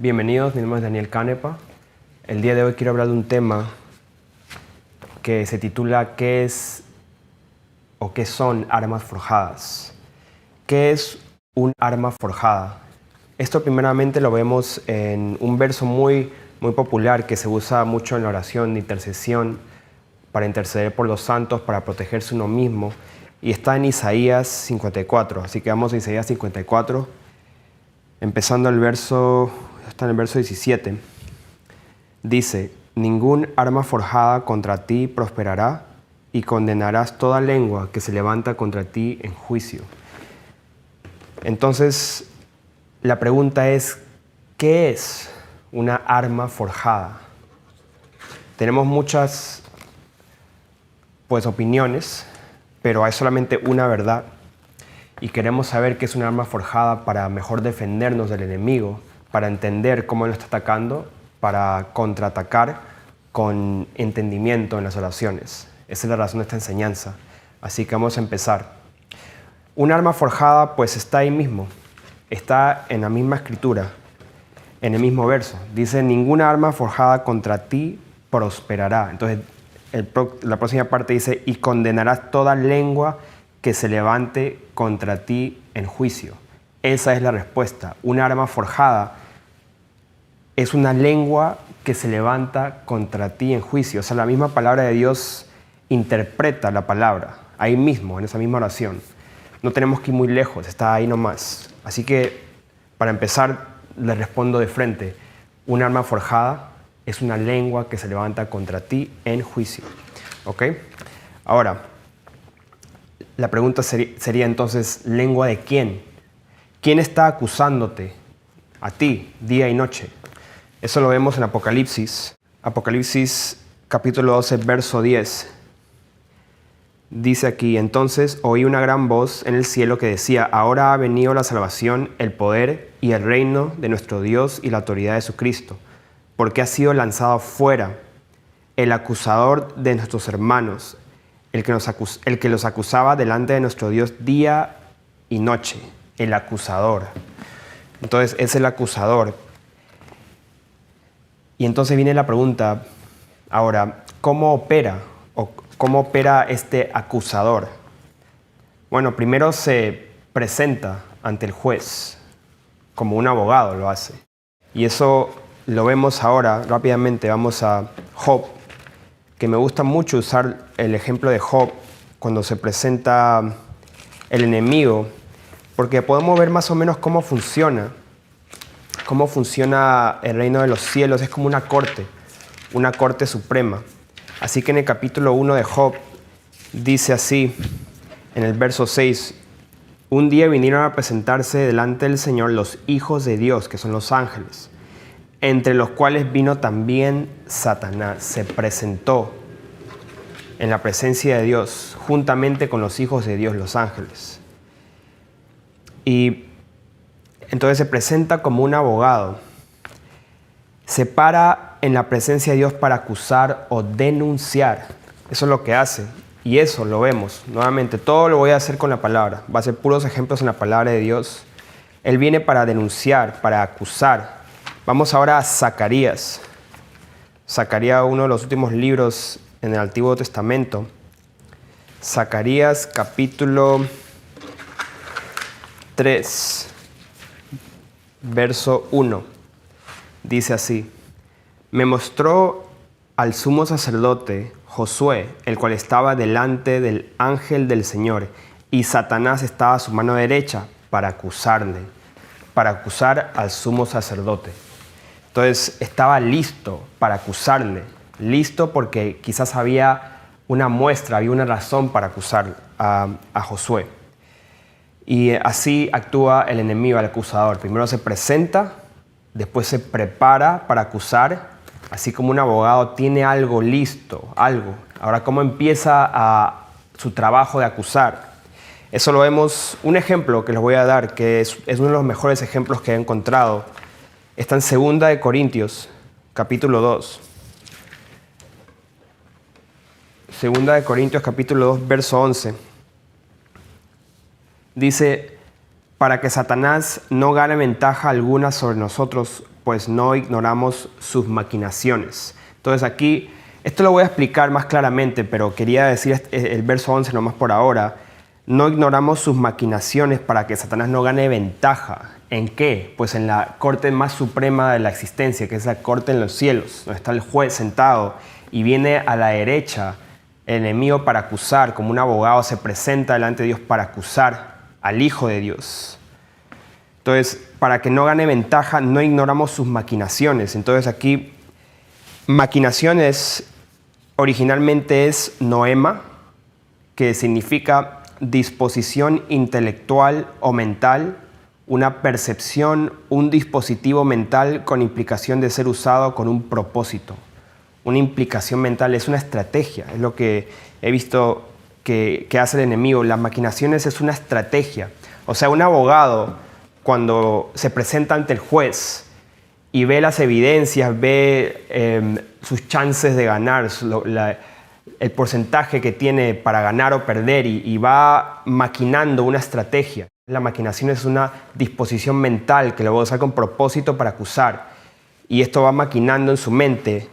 Bienvenidos, mi nombre es Daniel Canepa. El día de hoy quiero hablar de un tema que se titula ¿qué es o qué son armas forjadas? ¿Qué es un arma forjada? Esto primeramente lo vemos en un verso muy popular que se usa mucho en la oración de intercesión para interceder por los santos, para protegerse uno mismo, y está en Isaías 54. Así que vamos a Isaías 54, empezando el verso, está en el verso 17. Dice: ningún arma forjada contra ti prosperará, y condenarás toda lengua que se levanta contra ti en juicio. Entonces, la pregunta es, ¿qué es una arma forjada? Tenemos muchas opiniones, pero hay solamente una verdad, y queremos saber qué es un arma forjada para mejor defendernos del enemigo, para entender cómo él nos está atacando, para contraatacar con entendimiento en las oraciones. Esa es la razón de esta enseñanza. Así que vamos a empezar. Un arma forjada pues está ahí mismo, está en la misma escritura, en el mismo verso. Dice: ninguna arma forjada contra ti prosperará. Entonces la próxima parte dice: y condenarás toda lengua que se levante contra ti en juicio. Esa es la respuesta. Una arma forjada es una lengua que se levanta contra ti en juicio. O sea, la misma palabra de Dios interpreta la palabra, ahí mismo, en esa misma oración. No tenemos que ir muy lejos, está ahí nomás. Así que, para empezar, le respondo de frente: un arma forjada es una lengua que se levanta contra ti en juicio. ¿Ok? Ahora, la pregunta sería entonces, ¿lengua de quién? ¿Quién está acusándote a ti día y noche? Eso lo vemos en Apocalipsis. Apocalipsis capítulo 12, verso 10. Dice aquí: entonces oí una gran voz en el cielo que decía: ahora ha venido la salvación, el poder y el reino de nuestro Dios y la autoridad de su Cristo, porque ha sido lanzado fuera el acusador de nuestros hermanos, el que los acusaba delante de nuestro Dios día y noche. El acusador. Entonces es el acusador. Y entonces viene la pregunta, ahora, ¿cómo opera? ¿O cómo opera este acusador? Bueno, primero se presenta ante el juez, como un abogado lo hace. Y eso lo vemos ahora, rápidamente. Vamos a Job, que me gusta mucho usar el ejemplo de Job cuando se presenta el enemigo, porque podemos ver más o menos cómo funciona el reino de los cielos. Es como una corte suprema. Así que en el capítulo 1 de Job dice así, en el verso 6: un día vinieron a presentarse delante del Señor los hijos de Dios, que son los ángeles, entre los cuales vino también Satanás. Se presentó en la presencia de Dios, juntamente con los hijos de Dios, los ángeles. Y entonces se presenta como un abogado. Se para en la presencia de Dios para acusar o denunciar. Eso es lo que hace. Y eso lo vemos. Nuevamente, todo lo voy a hacer con la palabra. Va a ser puros ejemplos en la palabra de Dios. Él viene para denunciar, para acusar. Vamos ahora a Zacarías. Zacarías, uno de los últimos libros en el Antiguo Testamento. Zacarías capítulo 3, verso 1. Dice así: me mostró al sumo sacerdote Josué, el cual estaba delante del ángel del Señor, y Satanás estaba a su mano derecha para acusarle, para acusar al sumo sacerdote. Entonces estaba listo para acusarle, listo porque quizás había una muestra, había una razón para acusar a Josué. Y así actúa el enemigo, el acusador. Primero se presenta, después se prepara para acusar, así como un abogado tiene algo listo, algo. Ahora, ¿cómo empieza su trabajo de acusar? Eso lo vemos, un ejemplo que les voy a dar, que es uno de los mejores ejemplos que he encontrado. Está en 2 Corintios, capítulo 2. 2 Corintios, capítulo 2, verso 11. Dice: para que Satanás no gane ventaja alguna sobre nosotros, pues no ignoramos sus maquinaciones. Entonces aquí, esto lo voy a explicar más claramente, pero quería decir el verso 11 nomás por ahora. No ignoramos sus maquinaciones para que Satanás no gane ventaja. ¿En qué? Pues en la corte más suprema de la existencia, que es la corte en los cielos, donde está el juez sentado y viene a la derecha el enemigo para acusar, como un abogado se presenta delante de Dios para acusar al Hijo de Dios. Entonces, para que no gane ventaja, no ignoramos sus maquinaciones. Entonces aquí, maquinaciones originalmente es noema, que significa disposición intelectual o mental, una percepción, un dispositivo mental con implicación de ser usado con un propósito. Una implicación mental es una estrategia, es lo que he visto que hace el enemigo. Las maquinaciones es una estrategia. O sea, un abogado, cuando se presenta ante el juez y ve las evidencias, ve sus chances de ganar, el porcentaje que tiene para ganar o perder y va maquinando una estrategia. La maquinación es una disposición mental que lo va a usar con propósito para acusar. Y esto va maquinando en su mente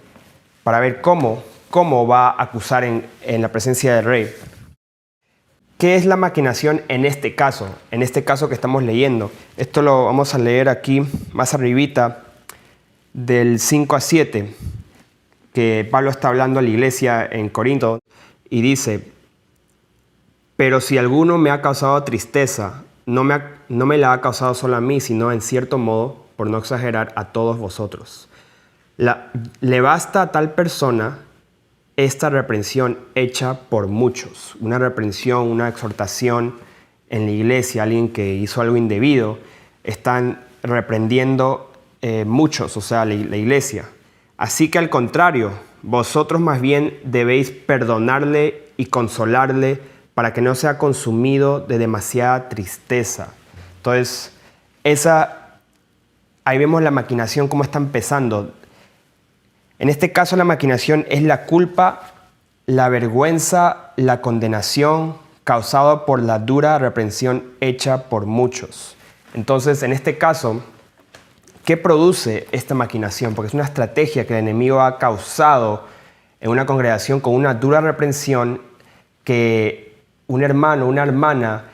para ver cómo va a acusar en la presencia del rey. ¿Qué es la maquinación en este caso? En este caso que estamos leyendo. Esto lo vamos a leer aquí más arribita del 5 a 7, que Pablo está hablando a la iglesia en Corinto y dice: pero si alguno me ha causado tristeza, no me la ha causado solo a mí, sino en cierto modo, por no exagerar, a todos vosotros. Le basta a tal persona esta reprensión hecha por muchos. Una reprensión, una exhortación en la iglesia, alguien que hizo algo indebido, están reprendiendo muchos, o sea, la iglesia. Así que al contrario, vosotros más bien debéis perdonarle y consolarle para que no sea consumido de demasiada tristeza. Entonces, ahí vemos la maquinación, cómo está empezando. En este caso, la maquinación es la culpa, la vergüenza, la condenación causada por la dura reprensión hecha por muchos. Entonces, en este caso, ¿qué produce esta maquinación? Porque es una estrategia que el enemigo ha causado en una congregación con una dura reprensión, que un hermano, una hermana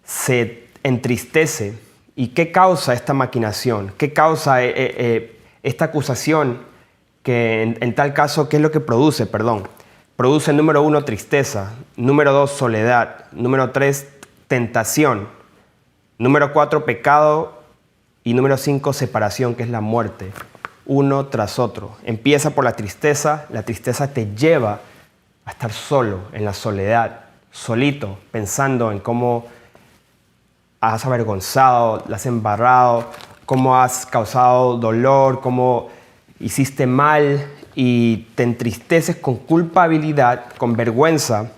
se entristece. ¿Y qué causa esta maquinación? ¿Qué causa esta acusación? Que en tal caso, ¿qué es lo que produce? Produce, número 1, tristeza. Número 2, soledad. Número 3, tentación. Número 4, pecado. Y número 5, separación, que es la muerte. Uno tras otro. Empieza por la tristeza te lleva a estar solo, en la soledad, solito, pensando en cómo has avergonzado, la has embarrado, cómo has causado dolor, cómo hiciste mal y te entristeces con culpabilidad, con vergüenza.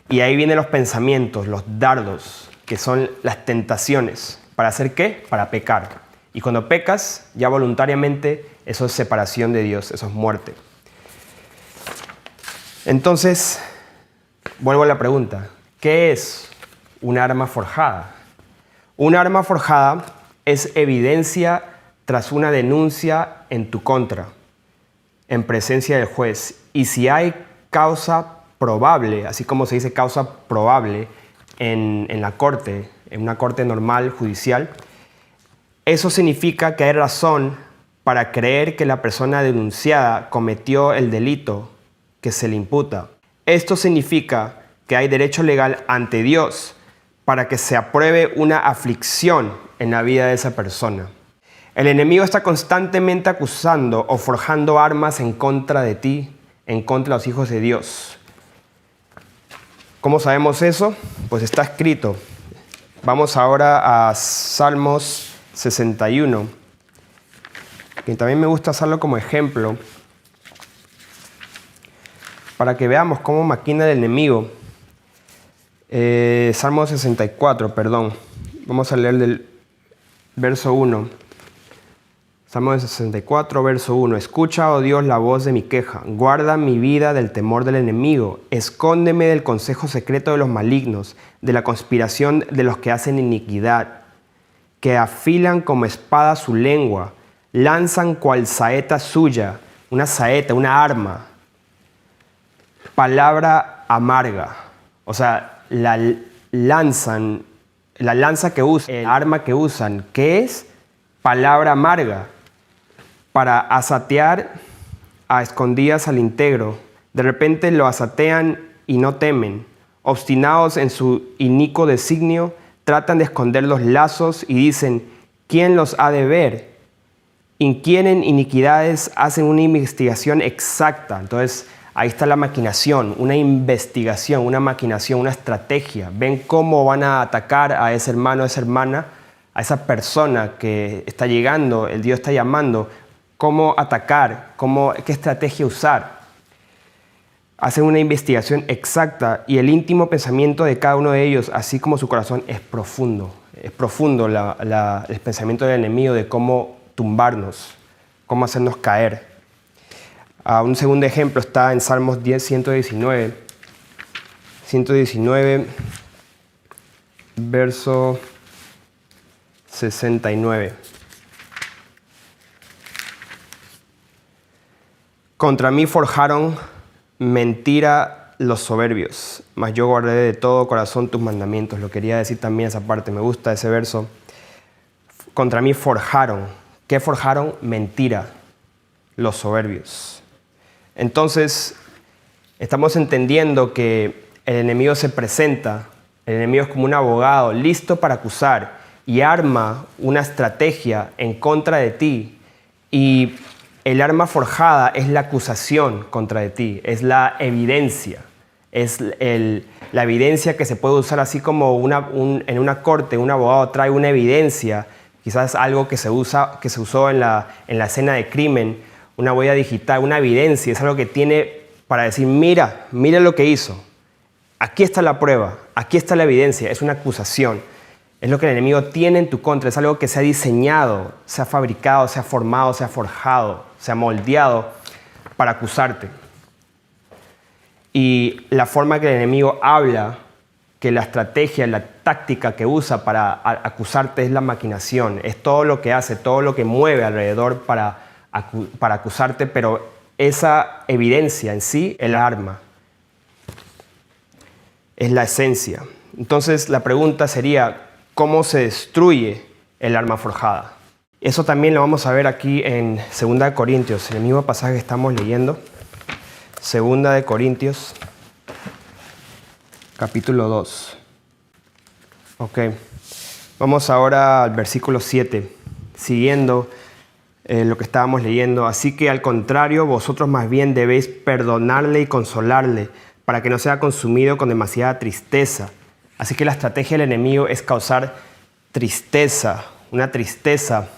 Y ahí vienen los pensamientos, los dardos, que son las tentaciones. ¿Para hacer qué? Para pecar. Y cuando pecas, ya voluntariamente, eso es separación de Dios, eso es muerte. Entonces, vuelvo a la pregunta, ¿qué es un arma forjada? Un arma forjada es evidencia tras una denuncia en tu contra, en presencia del juez. Y si hay causa probable, así como se dice causa probable en la corte, en una corte normal, judicial, eso significa que hay razón para creer que la persona denunciada cometió el delito que se le imputa. Esto significa que hay derecho legal ante Dios para que se apruebe una aflicción en la vida de esa persona. El enemigo está constantemente acusando o forjando armas en contra de ti, en contra de los hijos de Dios. ¿Cómo sabemos eso? Pues está escrito. Vamos ahora a Salmos 61, que también me gusta hacerlo como ejemplo, para que veamos cómo maquina el enemigo. Salmo 64, perdón. Vamos a leer del verso 1. Salmo 64, verso 1. Escucha, oh Dios, la voz de mi queja. Guarda mi vida del temor del enemigo. Escóndeme del consejo secreto de los malignos, de la conspiración de los que hacen iniquidad, que afilan como espada su lengua, lanzan cual saeta suya, una saeta, una arma, palabra amarga. O sea, la lanza que usan, el arma que usan, ¿qué es? Palabra amarga, para asatear a escondidas al íntegro. De repente lo asatean y no temen. Obstinados en su inicuo designio, tratan de esconder los lazos y dicen, ¿quién los ha de ver? Inquieren iniquidades, hacen una investigación exacta. Entonces, ahí está la maquinación, una investigación, una maquinación, una estrategia. Ven cómo van a atacar a ese hermano, a esa hermana, a esa persona que está llegando, el Dios está llamando. Cómo atacar, qué estrategia usar. Hacen una investigación exacta y el íntimo pensamiento de cada uno de ellos, así como su corazón, es profundo. Es profundo el pensamiento del enemigo de cómo tumbarnos, cómo hacernos caer. Un segundo ejemplo está en Salmos 10, 119. 119, verso 69. Contra mí forjaron mentira los soberbios, mas yo guardé de todo corazón tus mandamientos. Lo quería decir también esa parte, me gusta ese verso. Contra mí forjaron. ¿Qué forjaron? Mentira los soberbios. Entonces, estamos entendiendo que el enemigo se presenta, el enemigo es como un abogado listo para acusar y arma una estrategia en contra de ti. Y el arma forjada es la acusación contra de ti, es la evidencia. Es la evidencia que se puede usar así como en una corte, un abogado trae una evidencia, quizás algo que se usó en la escena de crimen, una huella digital, una evidencia, es algo que tiene para decir, mira lo que hizo, aquí está la prueba, aquí está la evidencia, es una acusación. Es lo que el enemigo tiene en tu contra, es algo que se ha diseñado, se ha fabricado, se ha formado, se ha forjado, se ha moldeado para acusarte. Y la forma que el enemigo habla, que la estrategia, la táctica que usa para acusarte es la maquinación, es todo lo que hace, todo lo que mueve alrededor para acusarte, pero esa evidencia en sí es la arma, es la esencia. Entonces la pregunta sería, ¿cómo se destruye el arma forjada? Eso también lo vamos a ver aquí en 2 Corintios, en el mismo pasaje que estamos leyendo. 2 Corintios, capítulo 2. Ok, vamos ahora al versículo 7, siguiendo lo que estábamos leyendo. Así que al contrario, vosotros más bien debéis perdonarle y consolarle, para que no sea consumido con demasiada tristeza. Así que la estrategia del enemigo es causar tristeza, una tristeza,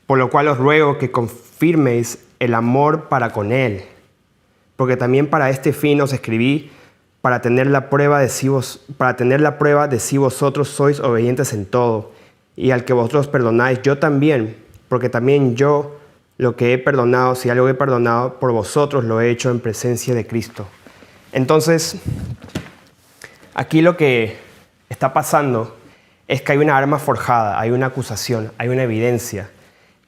por lo cual os ruego que confirméis el amor para con él. Porque también para este fin os escribí, para tener la prueba de si vosotros sois obedientes en todo. Y al que vosotros perdonáis, yo también, porque también yo lo que he perdonado, si algo he perdonado, por vosotros lo he hecho en presencia de Cristo. Entonces, aquí lo que está pasando es que hay una arma forjada, hay una acusación, hay una evidencia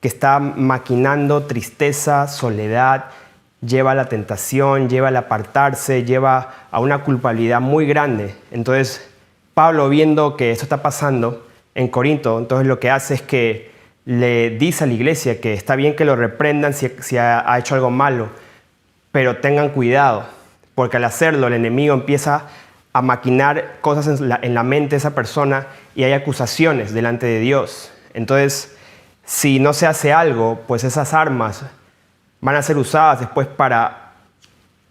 que está maquinando tristeza, soledad, lleva a la tentación, lleva al apartarse, lleva a una culpabilidad muy grande. Entonces, Pablo, viendo que esto está pasando en Corinto, entonces lo que hace es que le dice a la iglesia que está bien que lo reprendan si ha hecho algo malo, pero tengan cuidado, porque al hacerlo el enemigo empieza a maquinar cosas en la mente de esa persona y hay acusaciones delante de Dios. Entonces, si no se hace algo, pues esas armas van a ser usadas después para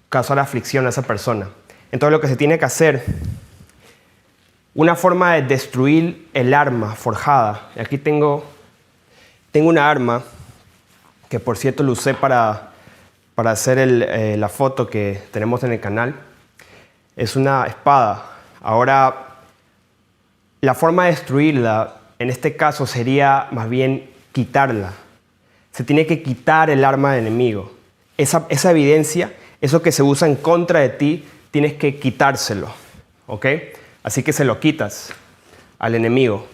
causar aflicción a esa persona. Entonces lo que se tiene que hacer, una forma de destruir el arma forjada. Y aquí tengo una arma que por cierto lo usé para hacer la foto que tenemos en el canal. Es una espada. Ahora, la forma de destruirla, en este caso, sería más bien quitarla. Se tiene que quitar el arma del enemigo. Esa evidencia, eso que se usa en contra de ti, tienes que quitárselo. ¿Ok? Así que se lo quitas al enemigo.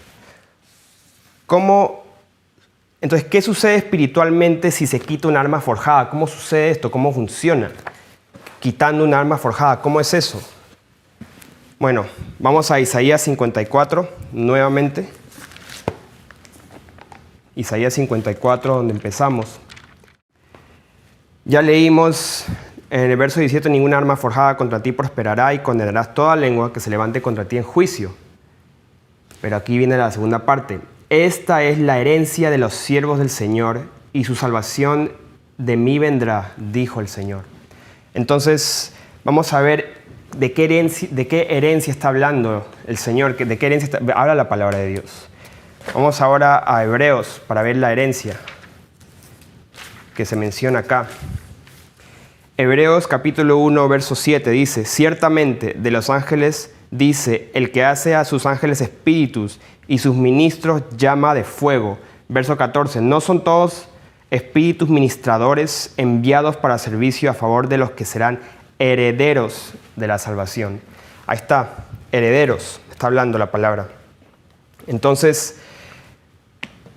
¿Cómo Entonces, ¿qué sucede espiritualmente si se quita un arma forjada? ¿Cómo sucede esto? ¿Cómo funciona? Quitando un arma forjada, ¿cómo es eso? Bueno, vamos a Isaías 54 nuevamente. Isaías 54, donde empezamos. Ya leímos en el verso 17, ninguna arma forjada contra ti prosperará y condenarás toda lengua que se levante contra ti en juicio. Pero aquí viene la segunda parte. Esta es la herencia de los siervos del Señor y su salvación de mí vendrá, dijo el Señor. Entonces, vamos a ver de qué herencia está hablando el Señor, de qué herencia habla la palabra de Dios. Vamos ahora a Hebreos para ver la herencia que se menciona acá. Hebreos capítulo 1, verso 7 dice, ciertamente de los ángeles dice, el que hace a sus ángeles espíritus y sus ministros llama de fuego. Verso 14, no son todos espíritus ministradores enviados para servicio a favor de los que serán herederos de la salvación. Ahí está, herederos, está hablando la palabra. Entonces,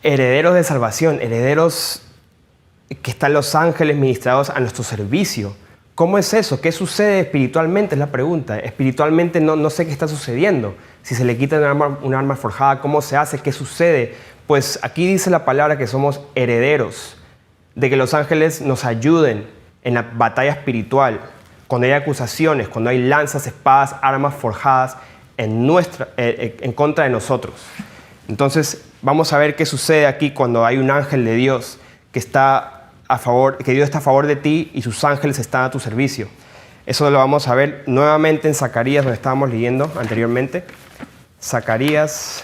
herederos de salvación, herederos que están los ángeles ministrados a nuestro servicio. ¿Cómo es eso? ¿Qué sucede espiritualmente? Es la pregunta. Espiritualmente no sé qué está sucediendo. Si se le quita un arma forjada, ¿cómo se hace? ¿Qué sucede? Pues aquí dice la palabra que somos herederos, de que los ángeles nos ayuden en la batalla espiritual, cuando hay acusaciones, cuando hay lanzas, espadas, armas forjadas en contra de nosotros. Entonces, vamos a ver qué sucede aquí cuando hay un ángel de Dios que Dios está a favor de ti y sus ángeles están a tu servicio. Eso lo vamos a ver nuevamente en Zacarías, donde estábamos leyendo anteriormente. Zacarías,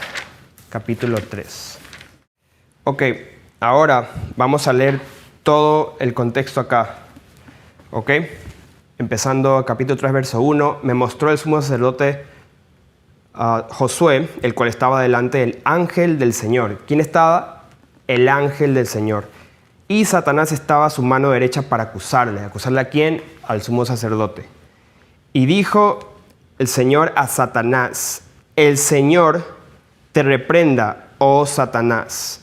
capítulo 3. Ok, ahora vamos a leer todo el contexto acá. Ok, empezando capítulo 3, verso 1. Me mostró el sumo sacerdote Josué, el cual estaba delante del ángel del Señor. ¿Quién estaba? El ángel del Señor. Y Satanás estaba a su mano derecha para acusarle. ¿Acusarle a quién? Al sumo sacerdote. Y dijo el Señor a Satanás, el Señor te reprenda, oh Satanás.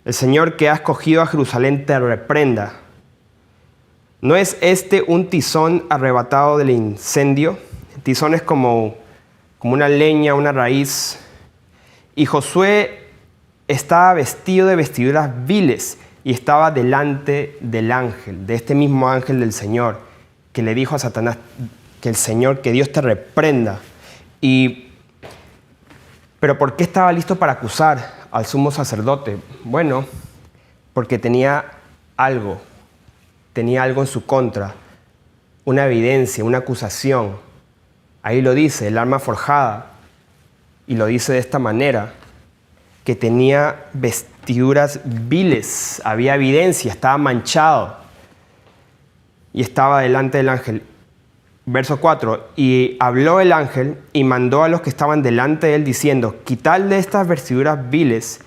El Señor que ha escogido a Jerusalén te reprenda. ¿No es este un tizón arrebatado del incendio? El tizón es como una leña, una raíz. Y Josué estaba vestido de vestiduras viles y estaba delante del ángel, de este mismo ángel del Señor, que le dijo a Satanás que Dios te reprenda. Pero ¿por qué estaba listo para acusar al sumo sacerdote? Bueno, porque tenía algo en su contra, una evidencia, una acusación. Ahí lo dice, el arma forjada, y lo dice de esta manera, que tenía vestiduras viles, había evidencia, estaba manchado y estaba delante del ángel. Verso 4, y habló el ángel y mandó a los que estaban delante de él diciendo, quitadle estas vestiduras viles,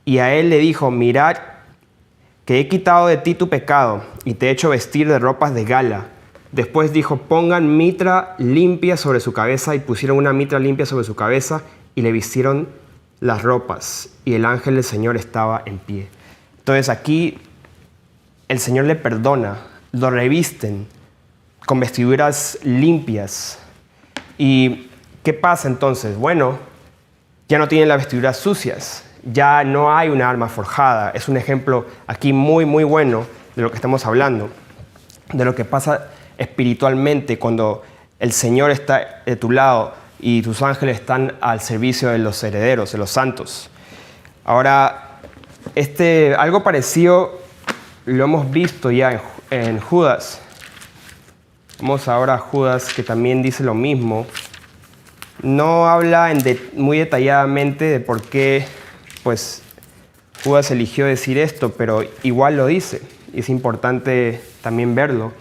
y a él le dijo, mirad que he quitado de ti tu pecado y te he hecho vestir de ropas de gala. Después dijo, pongan mitra limpia sobre su cabeza, y pusieron una mitra limpia sobre su cabeza y le vistieron las ropas, y el ángel del Señor estaba en pie. Entonces aquí el Señor le perdona, lo revisten con vestiduras limpias. ¿Y qué pasa entonces? Bueno, ya no tienen las vestiduras sucias, ya no hay una arma forjada. Es un ejemplo aquí muy, muy bueno de lo que estamos hablando, de lo que pasa espiritualmente cuando el Señor está de tu lado y tus ángeles están al servicio de los herederos, de los santos. Ahora, algo parecido lo hemos visto ya en Judas. Vamos ahora a Judas, que también dice lo mismo. No habla muy detalladamente de por qué Judas eligió decir esto, pero igual lo dice. Y es importante también verlo.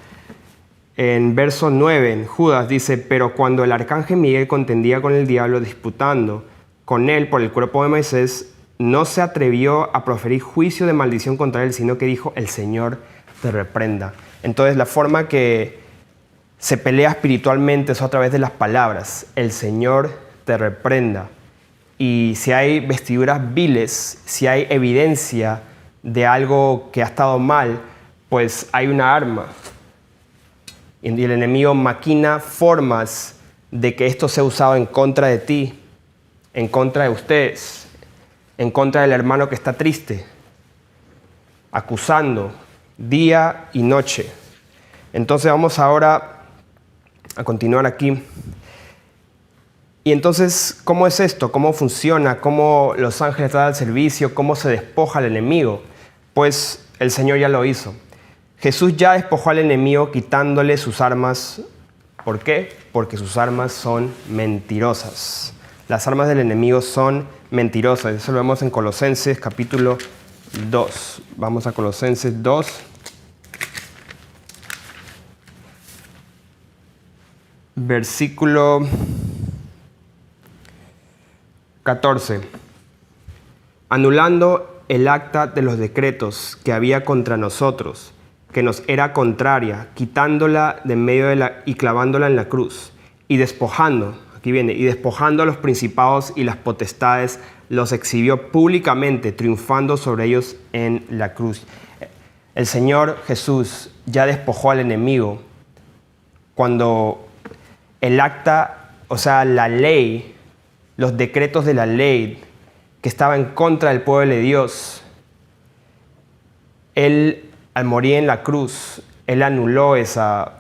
En verso 9, en Judas dice, pero cuando el arcángel Miguel contendía con el diablo disputando con él por el cuerpo de Moisés, no se atrevió a proferir juicio de maldición contra él, sino que dijo, el Señor te reprenda. Entonces la forma que se pelea espiritualmente es a través de las palabras, el Señor te reprenda. Y si hay vestiduras viles, si hay evidencia de algo que ha estado mal, pues hay una arma. Y el enemigo maquina formas de que esto sea usado en contra de ti, en contra de ustedes, en contra del hermano que está triste, acusando día y noche. Entonces vamos ahora a continuar aquí. Y entonces, ¿cómo es esto? ¿Cómo funciona? ¿Cómo los ángeles están al servicio? ¿Cómo se despoja al enemigo? Pues el Señor ya lo hizo. Jesús ya despojó al enemigo quitándole sus armas. ¿Por qué? Porque sus armas son mentirosas. Las armas del enemigo son mentirosas. Eso lo vemos en Colosenses capítulo 2. Vamos a Colosenses 2. Versículo 14. Anulando el acta de los decretos que había contra nosotros, que nos era contraria, quitándola de en medio y clavándola en la cruz, y despojando, aquí viene, y despojando a los principados y las potestades, los exhibió públicamente, triunfando sobre ellos en la cruz. El Señor Jesús ya despojó al enemigo cuando el acta, o sea, la ley, los decretos de la ley que estaba en contra del pueblo de Dios, Él, al morir en la cruz, Él anuló esa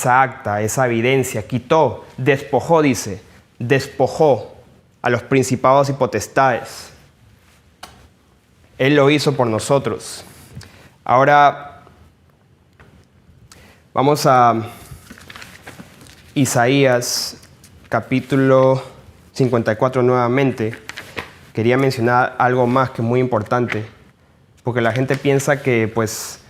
acta, esa evidencia, quitó, despojó, dice, despojó a los principados y potestades. Él lo hizo por nosotros. Ahora vamos a Isaías capítulo 54 nuevamente. Quería mencionar algo más que es muy importante, porque la gente piensa que pues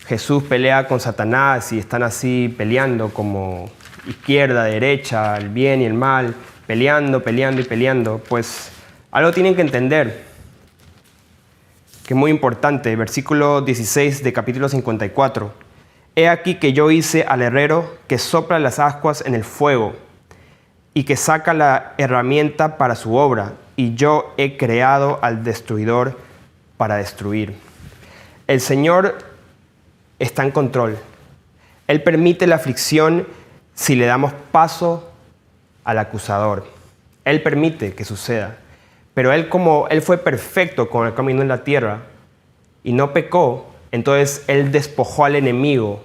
Jesús pelea con Satanás y están así peleando como izquierda, derecha, el bien y el mal, peleando. Pues algo tienen que entender, que es muy importante. Versículo 16 de capítulo 54. He aquí que yo hice al herrero que sopla las ascuas en el fuego y que saca la herramienta para su obra, y yo he creado al destruidor para destruir. El Señor está en control. Él permite la aflicción si le damos paso al acusador. Él permite que suceda. Pero como Él fue perfecto con el camino en la tierra y no pecó, entonces Él despojó al enemigo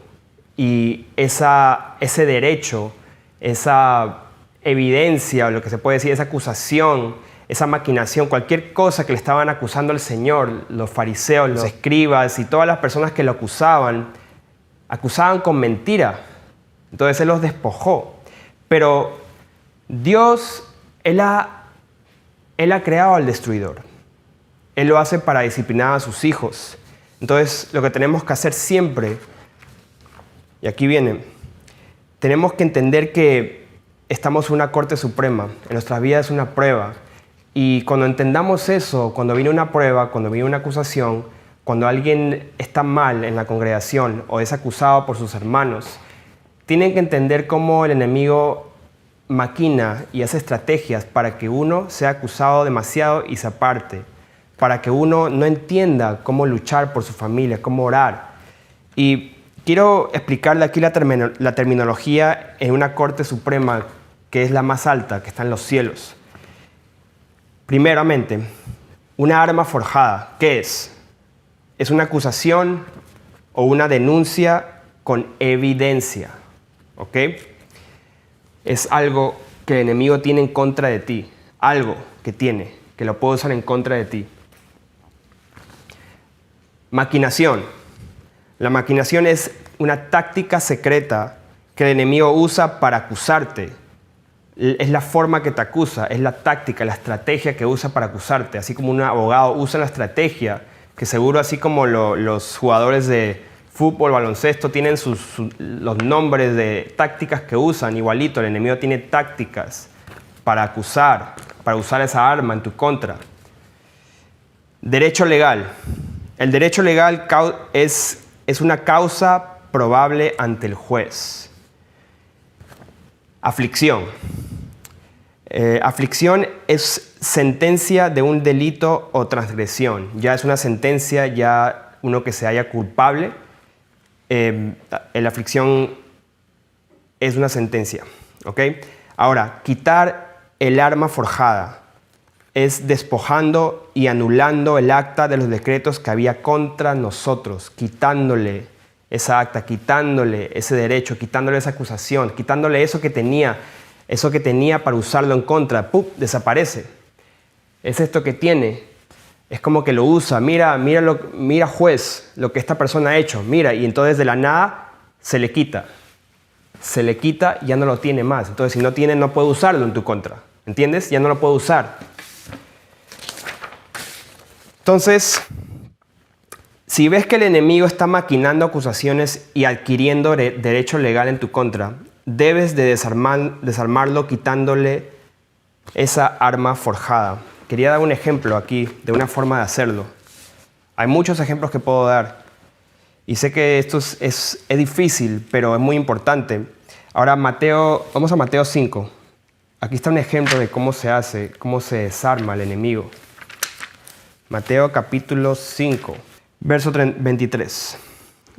y ese derecho, esa evidencia, o lo que se puede decir, esa acusación, esa maquinación, cualquier cosa que le estaban acusando al Señor, los fariseos, los escribas y todas las personas que lo acusaban con mentira. Entonces Él los despojó. Pero Dios, Él ha creado al destruidor. Él lo hace para disciplinar a sus hijos. Entonces lo que tenemos que hacer siempre, y aquí viene, tenemos que entender que estamos en una corte suprema, en nuestras vidas es una prueba. Y cuando entendamos eso, cuando viene una prueba, cuando viene una acusación, cuando alguien está mal en la congregación o es acusado por sus hermanos, tienen que entender cómo el enemigo maquina y hace estrategias para que uno sea acusado demasiado y se aparte, para que uno no entienda cómo luchar por su familia, cómo orar. Y quiero explicarle aquí la terminología en una corte suprema que es la más alta, que está en los cielos. Primeramente, una arma forjada, ¿qué es? Es una acusación o una denuncia con evidencia, ¿ok? Es algo que el enemigo tiene en contra de ti, algo que tiene, que lo puede usar en contra de ti. Maquinación. La maquinación es una táctica secreta que el enemigo usa para acusarte. Es la forma que te acusa, es la táctica, la estrategia que usa para acusarte. Así como un abogado usa la estrategia, que seguro así como los jugadores de fútbol, baloncesto, tienen los nombres de tácticas que usan, igualito, el enemigo tiene tácticas para acusar, para usar esa arma en tu contra. Derecho legal. El derecho legal es una causa probable ante el juez. Aflicción. Aflicción es sentencia de un delito o transgresión. Ya es una sentencia, ya uno que se halla culpable. La aflicción es una sentencia. ¿Ok? Ahora, quitar el arma forjada es despojando y anulando el acta de los decretos que había contra nosotros, quitándole esa acta, quitándole ese derecho, quitándole esa acusación, quitándole eso que tenía para usarlo en contra. ¡Pum! Desaparece. Es esto que tiene. Es como que lo usa. Mira, juez, lo que esta persona ha hecho. Mira, y entonces de la nada se le quita. Se le quita y ya no lo tiene más. Entonces, si no tiene, no puede usarlo en tu contra. ¿Entiendes? Ya no lo puede usar. Entonces, si ves que el enemigo está maquinando acusaciones y adquiriendo derecho legal en tu contra, debes de desarmarlo quitándole esa arma forjada. Quería dar un ejemplo aquí de una forma de hacerlo. Hay muchos ejemplos que puedo dar. Y sé que esto es difícil, pero es muy importante. Ahora, vamos a Mateo 5. Aquí está un ejemplo de cómo se hace, cómo se desarma el enemigo. Mateo capítulo 5, verso 23.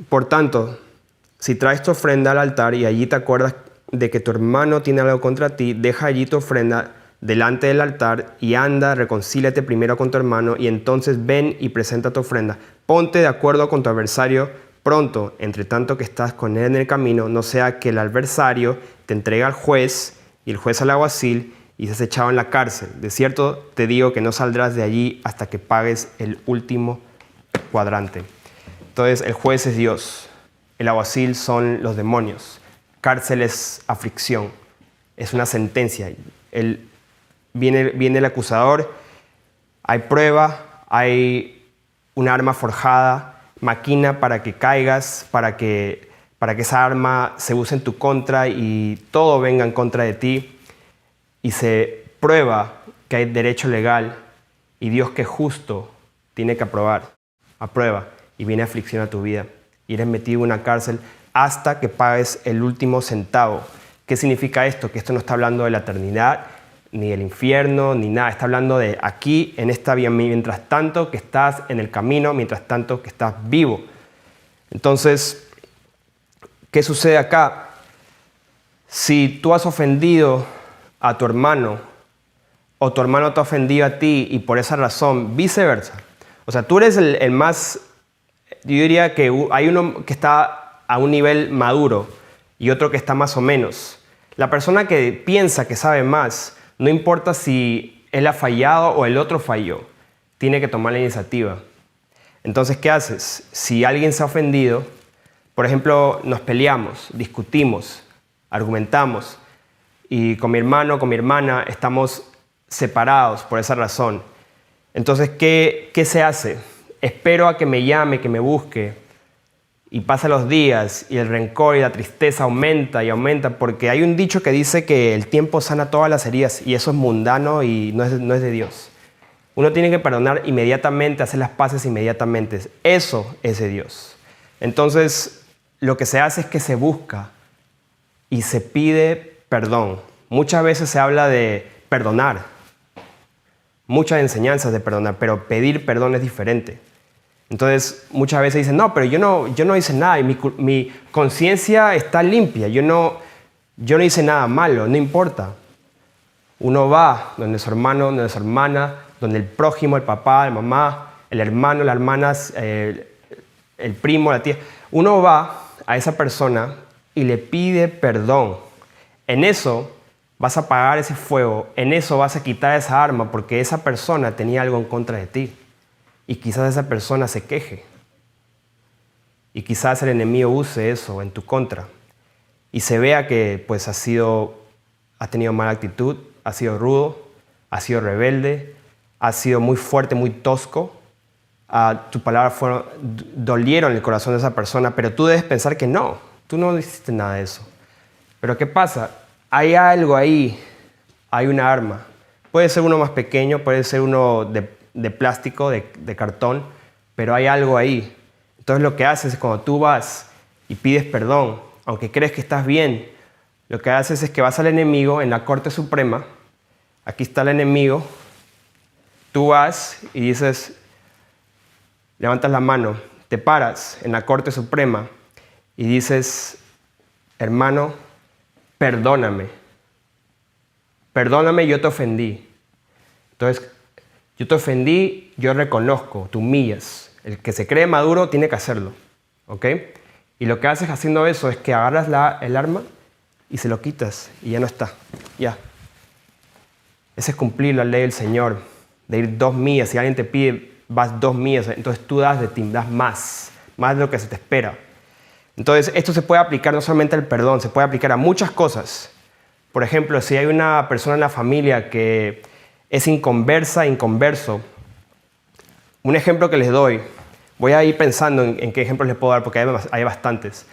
Por tanto, si traes tu ofrenda al altar y allí te acuerdas de que tu hermano tiene algo contra ti, deja allí tu ofrenda delante del altar y anda, reconcíliate primero con tu hermano y entonces ven y presenta tu ofrenda. Ponte de acuerdo con tu adversario pronto, entre tanto que estás con él en el camino, no sea que el adversario te entregue al juez y el juez al alguacil y seas echado en la cárcel. De cierto te digo que no saldrás de allí hasta que pagues el último cuadrante. Entonces el juez es Dios, el alguacil son los demonios, cárcel es aflicción, es una sentencia. Viene el acusador, hay prueba, hay un arma forjada, maquina para que caigas, para que esa arma se use en tu contra y todo venga en contra de ti. Y se prueba que hay derecho legal y Dios, que es justo, tiene que aprueba y viene aflicción a tu vida. Y eres metido en una cárcel hasta que pagues el último centavo. ¿Qué significa esto? Que esto no está hablando de la eternidad, ni del infierno, ni nada. Está hablando de aquí, en esta vida, mientras tanto que estás en el camino, mientras tanto que estás vivo. Entonces, ¿qué sucede acá? Si tú has ofendido a tu hermano o tu hermano te ha ofendido a ti y por esa razón viceversa, o sea, tú eres el más, yo diría que hay uno que está a un nivel maduro y otro que está más o menos. La persona que piensa que sabe más, no importa si él ha fallado o el otro falló, tiene que tomar la iniciativa. Entonces, ¿qué haces? Si alguien se ha ofendido, por ejemplo, nos peleamos, discutimos, argumentamos, y con mi hermano, con mi hermana, estamos separados por esa razón. Entonces, ¿qué se hace? Espero a que me llame, que me busque, y pasan los días, y el rencor y la tristeza aumenta y aumenta, porque hay un dicho que dice que el tiempo sana todas las heridas, y eso es mundano y no es de Dios. Uno tiene que perdonar inmediatamente, hacer las paces inmediatamente. Eso es de Dios. Entonces, lo que se hace es que se busca y se pide perdón. Muchas veces se habla de perdonar, muchas enseñanzas de perdonar, pero pedir perdón es diferente. Entonces muchas veces dicen, no, pero yo no hice nada y mi conciencia está limpia, yo no hice nada malo, no importa. Uno va donde su hermano, donde su hermana, donde el prójimo, el papá, la mamá, el hermano, las hermanas, el primo, la tía. Uno va a esa persona y le pide perdón. En eso vas a apagar ese fuego, en eso vas a quitar esa arma porque esa persona tenía algo en contra de ti. Y quizás esa persona se queje. Y quizás el enemigo use eso en tu contra. Y se vea que pues has tenido mala actitud, has sido rudo, has sido rebelde, has sido muy fuerte, muy tosco. Tus palabras dolieron el corazón de esa persona, pero tú debes pensar que no, tú no hiciste nada de eso. Pero ¿qué pasa? Hay algo ahí, hay una arma. Puede ser uno más pequeño, puede ser uno de plástico, de cartón, pero hay algo ahí. Entonces lo que haces es cuando tú vas y pides perdón, aunque crees que estás bien, lo que haces es que vas al enemigo en la Corte Suprema, aquí está el enemigo, tú vas y dices, levantas la mano, te paras en la Corte Suprema y dices, hermano, perdóname. Perdóname, yo te ofendí. Entonces, yo te ofendí, yo reconozco, te humillas. El que se cree maduro tiene que hacerlo, ¿ok? Y lo que haces haciendo eso es que agarras el arma y se lo quitas y ya no está, ya. Ese es cumplir la ley del Señor, de ir 2 millas. Si alguien te pide, vas 2 millas, entonces tú das de ti, das más de lo que se te espera. Entonces, esto se puede aplicar no solamente al perdón, se puede aplicar a muchas cosas. Por ejemplo, si hay una persona en la familia que es inconverso, un ejemplo que les doy, voy a ir pensando en qué ejemplos les puedo dar porque hay bastantes.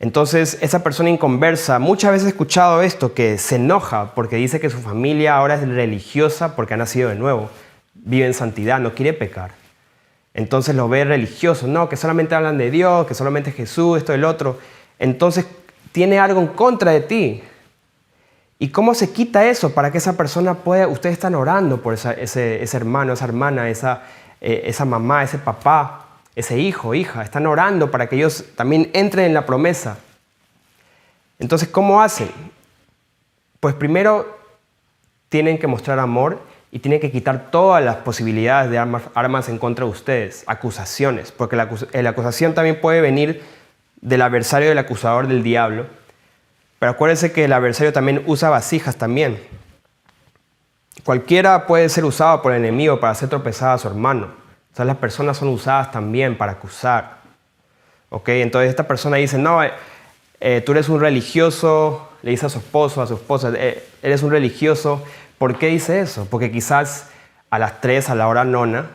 Entonces, esa persona inconversa, muchas veces he escuchado esto, que se enoja porque dice que su familia ahora es religiosa porque ha nacido de nuevo, vive en santidad, no quiere pecar. Entonces lo ve religioso, no, que solamente hablan de Dios, que solamente Jesús, esto y el otro. Entonces tiene algo en contra de ti. ¿Y cómo se quita eso para que esa persona pueda, ustedes están orando por ese hermano, esa hermana, esa mamá, ese papá, ese hijo, hija, están orando para que ellos también entren en la promesa? Entonces, ¿cómo hacen? Pues primero tienen que mostrar amor y tienen que quitar todas las posibilidades de armas en contra de ustedes, acusaciones, porque la acusación también puede venir del adversario del acusador del diablo, pero acuérdense que el adversario también usa vasijas también. Cualquiera puede ser usado por el enemigo para hacer tropezar a su hermano. O sea, las personas son usadas también para acusar. ¿Ok? Entonces esta persona dice, no, tú eres un religioso, le dice a su esposo, a su esposa, eres un religioso. ¿Por qué dice eso? Porque quizás a las 3, a la hora nona,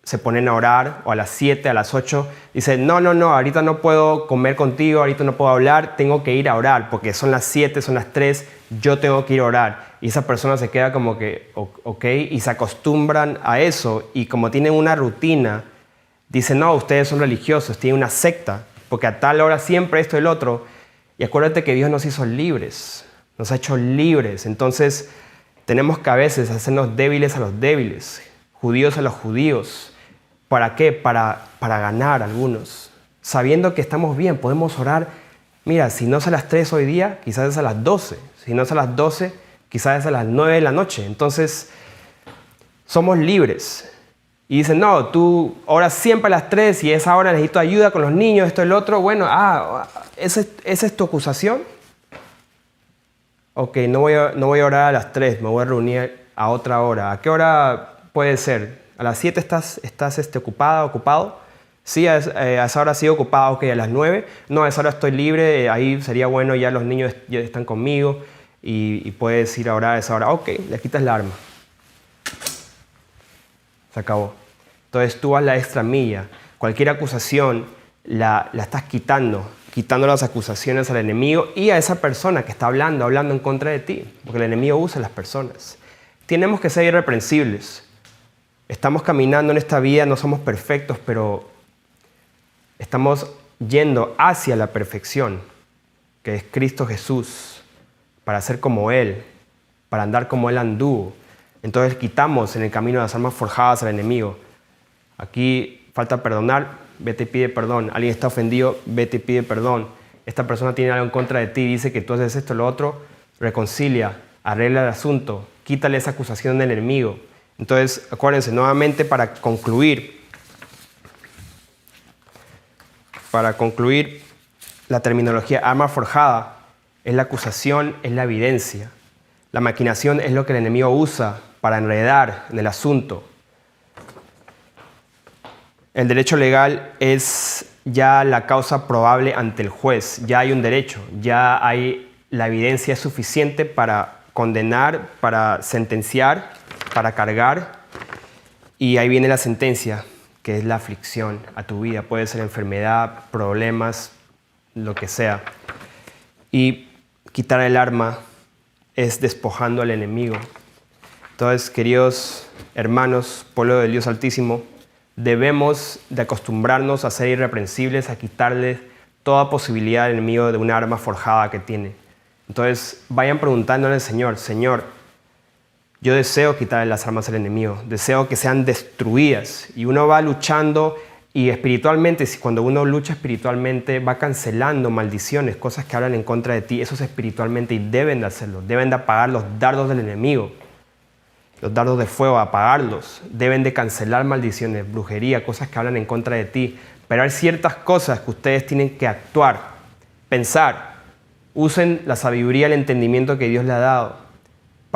se ponen a orar, o a las 7, a las 8, dicen, no, ahorita no puedo comer contigo, ahorita no puedo hablar, tengo que ir a orar, porque son las 7, son las 3, yo tengo que ir a orar. Y esa persona se queda como que, ok, y se acostumbran a eso, y como tienen una rutina, dicen, no, ustedes son religiosos, tienen una secta, porque a tal hora siempre esto y el otro. Y acuérdate que Dios nos hizo libres, nos ha hecho libres. Entonces, tenemos que a veces hacernos débiles a los débiles, judíos a los judíos. ¿Para qué? Para ganar algunos. Sabiendo que estamos bien, podemos orar. Mira, si no es a las 3 hoy día, quizás es a las 12. Si no es a las 12, quizás es a las 9 de la noche. Entonces, somos libres. Y dicen, no, tú oras siempre a las 3 y a esa hora necesito ayuda con los niños, esto y el otro. Bueno, ¿esa es tu acusación? Ok, no voy a orar a las 3, me voy a reunir a otra hora. ¿A qué hora puede ser? ¿A las 7 estás ocupada, ocupado? Sí, a esa hora sí ocupado. Ok, a las 9. No, a esa hora estoy libre, ahí sería bueno, ya los niños ya están conmigo y puedes ir a orar a esa hora. Ok, le quitas la arma. Se acabó. Entonces tú vas la extra milla. Cualquier acusación la estás quitando las acusaciones al enemigo y a esa persona que está hablando en contra de ti, porque el enemigo usa a las personas. Tenemos que ser irreprensibles. Estamos caminando en esta vida, no somos perfectos, pero estamos yendo hacia la perfección, que es Cristo Jesús, para ser como Él, para andar como Él anduvo. Entonces quitamos en el camino las armas forjadas al enemigo. Aquí falta perdonar, vete y pide perdón. Alguien está ofendido, vete y pide perdón. Esta persona tiene algo en contra de ti, dice que tú haces esto o lo otro, reconcilia, arregla el asunto, quítale esa acusación del enemigo. Entonces, acuérdense, nuevamente para concluir, la terminología arma forjada es la acusación, es la evidencia. La maquinación es lo que el enemigo usa para enredar en el asunto. El derecho legal es ya la causa probable ante el juez. Ya hay un derecho, ya hay la evidencia suficiente para condenar, para sentenciar, para cargar. Y ahí viene la sentencia, que es la aflicción a tu vida. Puede ser enfermedad, problemas, lo que sea. Y quitar el arma es despojando al enemigo. Entonces, queridos hermanos, pueblo del Dios Altísimo, debemos de acostumbrarnos a ser irreprensibles, a quitarle toda posibilidad al enemigo de una arma forjada que tiene. Entonces, vayan preguntándole al Señor, Señor, Yo deseo quitarle las armas al enemigo, deseo que sean destruidas. Y uno va luchando y espiritualmente, cuando uno lucha espiritualmente, va cancelando maldiciones, cosas que hablan en contra de ti. Eso es espiritualmente y deben de hacerlo. Deben de apagar los dardos del enemigo, los dardos de fuego, apagarlos. Deben de cancelar maldiciones, brujería, cosas que hablan en contra de ti. Pero hay ciertas cosas que ustedes tienen que actuar, pensar. Usen la sabiduría, el entendimiento que Dios le ha dado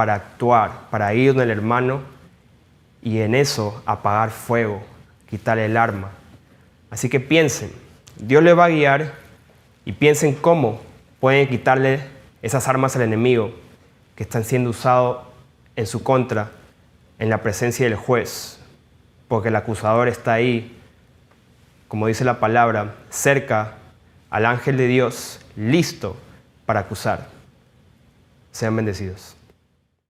para actuar, para ir con el hermano y en eso apagar fuego, quitarle el arma. Así que piensen, Dios les va a guiar y piensen cómo pueden quitarle esas armas al enemigo que están siendo usadas en su contra en la presencia del juez, porque el acusador está ahí, como dice la palabra, cerca al ángel de Dios, listo para acusar. Sean bendecidos.